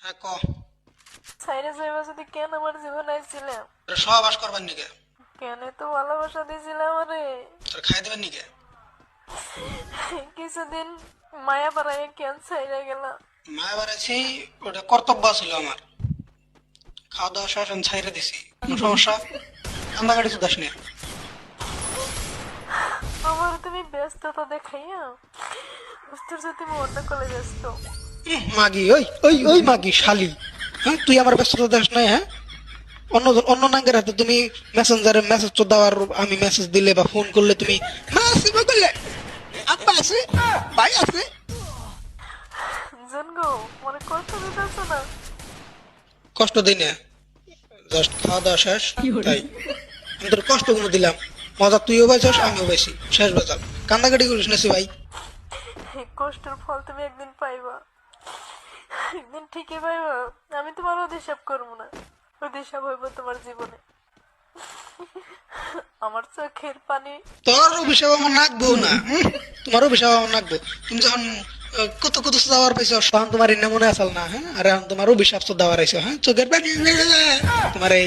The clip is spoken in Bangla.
হ্যাঁ ক। সাইরে যাইবা যদি কেন আমার জীবন আইছিলাম? সহবাস করবার নিকে? কেন তো ভালোবাসা দিয়েছিলাম আমারে? তোর খাই দেবেন নিকে? কিছুদিন মায়া পাড়ায় কেন সাইরে গেলা? মায়া বাড়াইছি, ওটা কর্তব্য ছিল আমার। খাওয়া দাওয়া শেষ আমি ছাইরে দিছি, কোনো সমস্যা? কান্দাকাটি চুদাস নিয়ে। আমার তুমি ব্যস্ততা দেখাইয়া বুঝতে পারছো তুমি অন্য কলে ব্যস্ত। মাগি, ওই ওই ওই মাগি শালি। হ্যাঁ, তুই আমার ব্যস্ততা দেশ নাই? হ্যাঁ, অন্য অন্য নাঙ্গের হাতে তুমি মেসেঞ্জারে মেসেজ তো দেওয়ার, আমি মেসেজ দিলে বা ফোন করলে তুমি করলে আব্বা আছে, ভাই আছে। জানগো মনে কষ্ট দিতেছ না? কষ্ট দিই না, জাস্ট খাওয়া দাওয়া শেষ তাই। আমি তোর কষ্ট কোনো দিলাম? মজা তুইও পাইছস, আমিও পাইছি, শেষ বাজার। কান্দাকাটি করিস না ভাই। এই কষ্টের ফল তুমি একদিন পাইবা, একদিন ঠিকই পাইবা। আমি তোমার অধিশাপ করবো না, অধিশাপ হইব তোমার জীবনে। আমার চোখের পানি। তোর অভিশাপ আমার নাকবো না, তোমার অভিশাপ আমার নাকবো। তুমি যখন কত কত দাওয়ার পাইছো, তখন তোমার এনে মনে আসাল না? হ্যাঁ, আর এখন তোমার অভিশাপ তো দাওয়ার আইছো। হ্যাঁ, চোখের পানি তোমার এই